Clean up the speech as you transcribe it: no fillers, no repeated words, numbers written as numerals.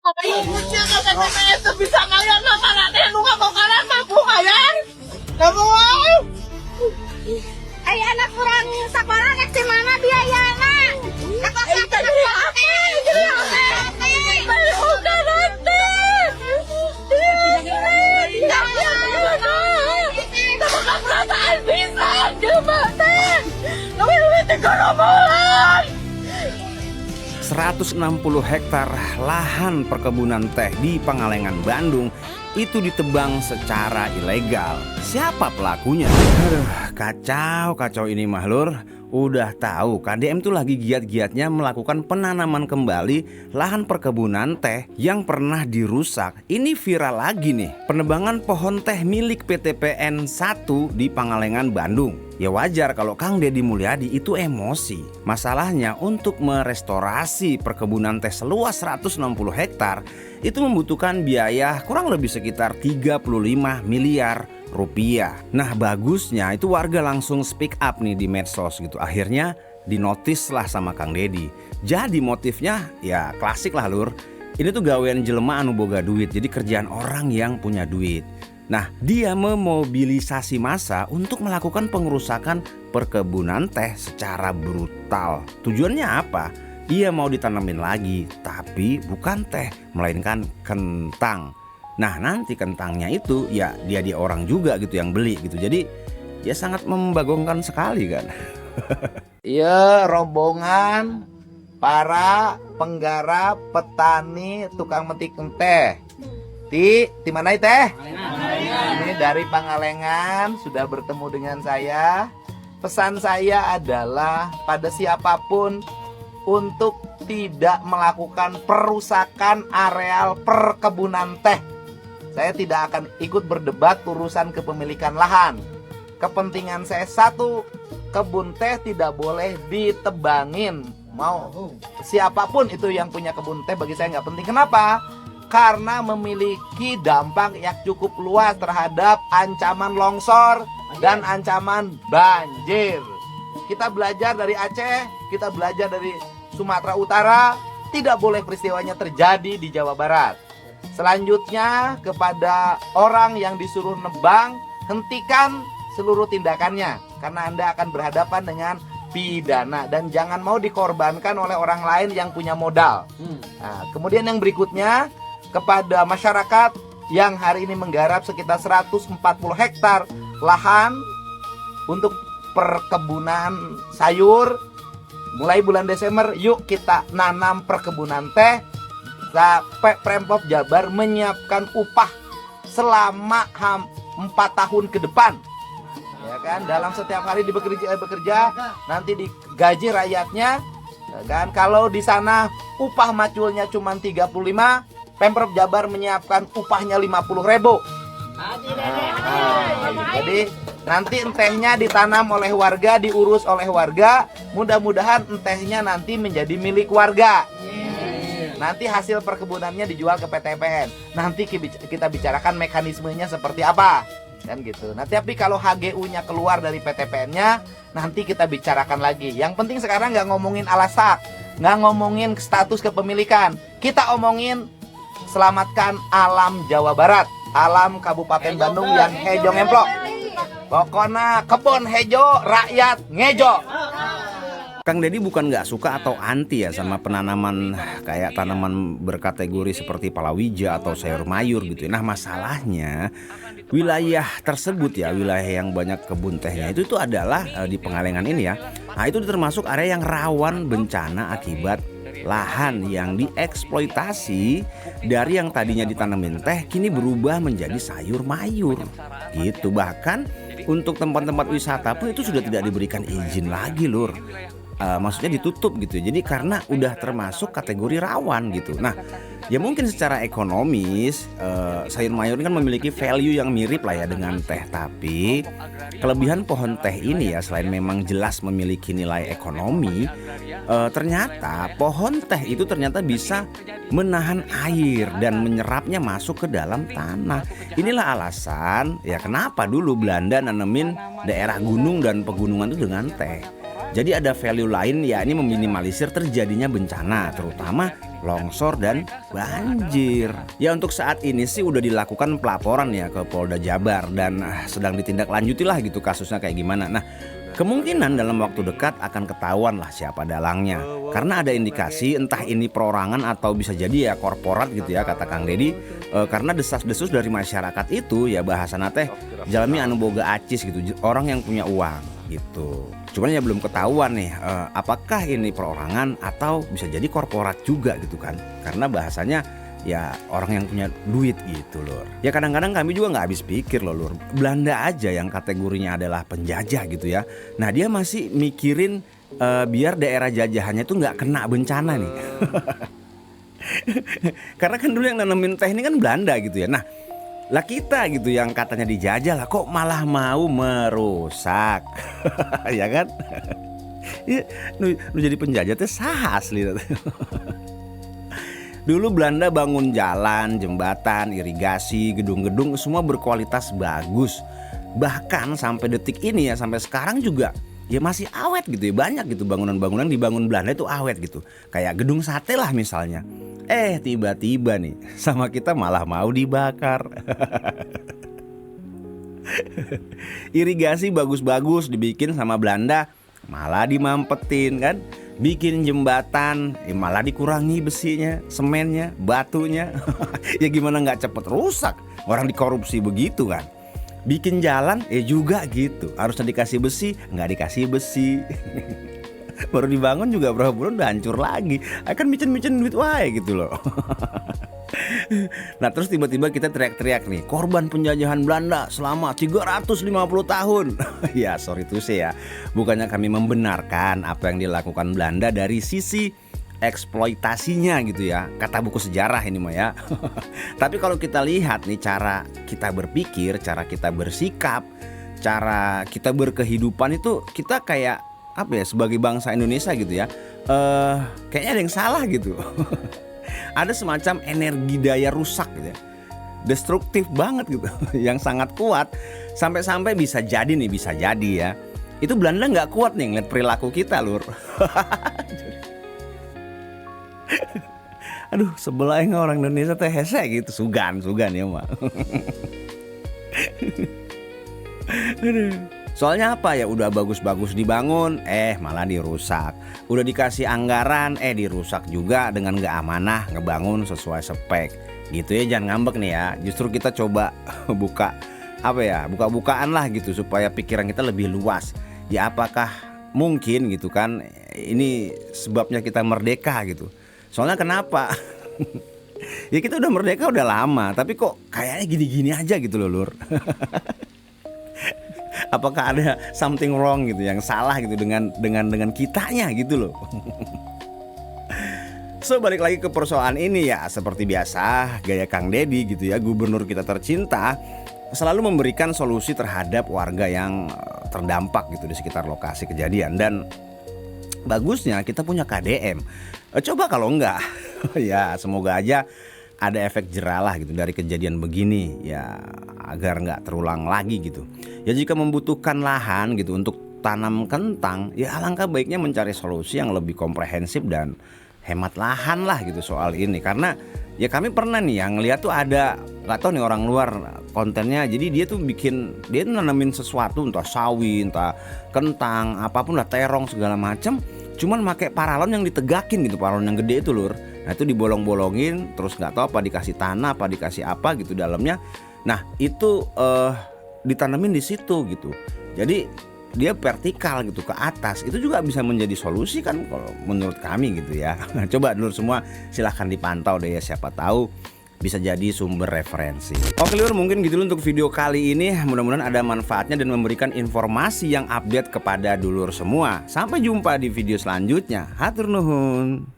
Ayo kecil ke PTP itu bisa kalian mata nanti lu nggak mau kalian mampu kalian? Nggak mau. Ay anak kurang sekolah nek di mana biayana? Bisa cuma teh. Lebih 3 bulan. 160 hektar lahan perkebunan teh di Pangalengan, Bandung itu ditebang secara ilegal. Siapa pelakunya? Aduh, kacau ini mah lur. Udah tahu KDM tuh lagi giat-giatnya melakukan penanaman kembali lahan perkebunan teh yang pernah dirusak. Ini viral lagi nih, penebangan pohon teh milik PTPN 1 di Pangalengan, Bandung. Ya wajar kalau Kang Deddy Mulyadi itu emosi. Masalahnya untuk merestorasi perkebunan teh seluas 160 hektar itu membutuhkan biaya kurang lebih sekitar 35 miliar rupiah. Nah bagusnya itu warga langsung speak up nih di medsos gitu. Akhirnya dinotis lah sama Kang Deddy. Jadi motifnya ya klasik lah lur. Ini tuh gawean jelema anu boga duit. Jadi kerjaan orang yang punya duit. Nah dia memobilisasi massa untuk melakukan pengerusakan perkebunan teh secara brutal. Tujuannya apa? Dia mau ditanamin lagi, tapi bukan teh, melainkan kentang. Nah nanti kentangnya itu ya dia orang juga gitu yang beli gitu. Jadi ya sangat membagongkan sekali kan. Iya, rombongan para penggarap, petani, tukang metik teh. Di mana teh? Ini dari Pangalengan sudah bertemu dengan saya. Pesan saya adalah pada siapapun untuk tidak melakukan perusakan areal perkebunan teh. Saya tidak akan ikut berdebat urusan kepemilikan lahan. Kepentingan saya satu, kebun teh tidak boleh ditebangin. Mau siapapun itu yang punya kebun teh bagi saya nggak penting. Kenapa? Karena memiliki dampak yang cukup luas terhadap ancaman longsor dan ancaman banjir. Kita belajar dari Aceh, kita belajar dari Sumatera Utara, tidak boleh peristiwanya terjadi di Jawa Barat. Selanjutnya kepada orang yang disuruh nebang, hentikan seluruh tindakannya karena Anda akan berhadapan dengan pidana dan jangan mau dikorbankan oleh orang lain yang punya modal. Nah, kemudian yang berikutnya kepada masyarakat yang hari ini menggarap sekitar 140 hektar lahan untuk perkebunan sayur. Mulai bulan Desember yuk kita nanam perkebunan teh. Pemprov Jabar menyiapkan upah selama 4 tahun ke depan. Ya kan, dalam setiap hari bekerja nanti digaji rakyatnya. Ya kan, kalau di sana upah maculnya cuma 35, Pemprov Jabar menyiapkan upahnya 50.000. Jadi nanti entehnya ditanam oleh warga, diurus oleh warga. Mudah-mudahan entehnya nanti menjadi milik warga. Nanti hasil perkebunannya dijual ke PTPN. Nanti kita bicarakan mekanismenya seperti apa. Kan gitu. Nah tapi kalau HGU-nya keluar dari PTPN-nya, nanti kita bicarakan lagi. Yang penting sekarang nggak ngomongin alasak, nggak ngomongin status kepemilikan. Kita omongin selamatkan alam Jawa Barat, alam Kabupaten Bandung yang hejo ngemplok. Pokoknya kebun hejo, rakyat ngejo. Kang Deddy bukan nggak suka atau anti ya sama penanaman kayak tanaman berkategori seperti palawija atau sayur mayur gitu ya. Nah masalahnya wilayah tersebut ya, wilayah yang banyak kebun tehnya itu adalah di Pangalengan ini ya. Nah itu termasuk area yang rawan bencana akibat lahan yang dieksploitasi dari yang tadinya ditanemin teh kini berubah menjadi sayur mayur gitu. Bahkan untuk tempat-tempat wisata pun itu sudah tidak diberikan izin lagi lur. Maksudnya ditutup gitu. Jadi karena udah termasuk kategori rawan gitu. Nah ya mungkin secara ekonomis sayur mayur ini kan memiliki value yang mirip lah ya dengan teh. Tapi kelebihan pohon teh ini ya selain memang jelas memiliki nilai ekonomi, ternyata pohon teh itu ternyata bisa menahan air dan menyerapnya masuk ke dalam tanah. Inilah alasan ya kenapa dulu Belanda nanemin daerah gunung dan pegunungan itu dengan teh. Jadi ada value lain ya, ini meminimalisir terjadinya bencana terutama longsor dan banjir. Ya untuk saat ini sih udah dilakukan pelaporan ya ke Polda Jabar dan sedang ditindaklanjuti lah gitu kasusnya kayak gimana. Nah, kemungkinan dalam waktu dekat akan ketahuan lah siapa dalangnya. Karena ada indikasi entah ini perorangan atau bisa jadi ya korporat gitu ya kata Kang Deddy. Karena desas-desus dari masyarakat itu ya bahasana teh jalmi anu boga acis gitu, orang yang punya uang gitu. Cuman ya belum ketahuan nih apakah ini perorangan atau bisa jadi korporat juga gitu kan. Karena bahasanya ya orang yang punya duit gitu lur. Ya kadang-kadang kami juga nggak habis pikir loh lur. Belanda aja yang kategorinya adalah penjajah gitu ya. Nah dia masih mikirin biar daerah jajahannya tuh nggak kena bencana nih. Karena kan dulu yang nanemin teh ini kan Belanda gitu ya. Nah lah kita gitu yang katanya dijajah lah kok malah mau merusak. Ya kan? Ya, lu jadi penjajah teh sah asli. Dulu Belanda bangun jalan, jembatan, irigasi, gedung-gedung semua berkualitas bagus. Bahkan sampai detik ini ya, sampai sekarang juga ya masih awet gitu ya. Banyak gitu bangunan-bangunan dibangun Belanda itu awet gitu. Kayak gedung sate lah misalnya. Tiba-tiba nih sama kita malah mau dibakar. Irigasi bagus-bagus dibikin sama Belanda malah dimampetin kan. Bikin jembatan malah dikurangi besinya, semennya, batunya. Ya gimana nggak cepet rusak, orang dikorupsi begitu kan. Bikin jalan juga gitu, harusnya dikasih besi nggak dikasih besi. Baru dibangun juga berapa bulan udah hancur lagi. Akan micin-micin duit wae gitu loh. Nah terus tiba-tiba kita teriak-teriak nih, korban penjajahan Belanda selama 350 tahun. Ya sorry tuh sih ya, bukannya kami membenarkan apa yang dilakukan Belanda dari sisi eksploitasinya gitu ya, kata buku sejarah ini mah ya. Tapi kalau kita lihat nih cara kita berpikir, cara kita bersikap, cara kita berkehidupan itu kita kayak apa ya, sebagai bangsa Indonesia gitu ya, kayaknya ada yang salah gitu. Ada semacam energi daya rusak gitu ya, destruktif banget gitu, yang sangat kuat sampai-sampai bisa jadi ya, itu Belanda nggak kuat nih ngeliat perilaku kita lur. Aduh sebelahnya orang Indonesia teh hese gitu, sugan ya mah. Aduh. Soalnya apa ya, udah bagus-bagus dibangun malah dirusak. Udah dikasih anggaran dirusak juga dengan gak amanah ngebangun sesuai spek. Gitu ya, jangan ngambek nih ya. Justru kita coba buka-bukaan lah gitu supaya pikiran kita lebih luas. Ya apakah mungkin gitu kan ini sebabnya kita merdeka gitu. Soalnya kenapa? Ya kita udah merdeka udah lama, tapi kok kayaknya gini-gini aja gitu loh lur. Apakah ada something wrong gitu, yang salah gitu dengan kitanya gitu loh. So balik lagi ke persoalan ini ya, seperti biasa gaya Kang Deddy gitu ya, gubernur kita tercinta selalu memberikan solusi terhadap warga yang terdampak gitu di sekitar lokasi kejadian. Dan bagusnya kita punya KDM. Coba kalau enggak ya semoga aja ada efek jerah lah gitu dari kejadian begini ya, agar nggak terulang lagi gitu. Ya jika membutuhkan lahan gitu untuk tanam kentang, ya alangkah baiknya mencari solusi yang lebih komprehensif dan hemat lahan lah gitu soal ini. Karena ya kami pernah nih yang ngeliat tuh ada, nggak tahu nih orang luar kontennya, jadi dia tuh nanamin sesuatu, entah sawi, entah kentang, apapun lah, terong segala macam, cuman pakai paralon yang ditegakin gitu, paralon yang gede itu lur. Nah itu dibolong-bolongin, terus nggak tahu apa dikasih tanah, apa dikasih apa gitu dalamnya. Nah itu ditanemin di situ gitu. Jadi dia vertikal gitu ke atas. Itu juga bisa menjadi solusi kan kalau menurut kami gitu ya. Coba dulu semua silahkan dipantau deh ya, siapa tahu bisa jadi sumber referensi. Oke lur, mungkin gitu untuk video kali ini. Mudah-mudahan ada manfaatnya dan memberikan informasi yang update kepada dulur semua. Sampai jumpa di video selanjutnya. Hatur nuhun.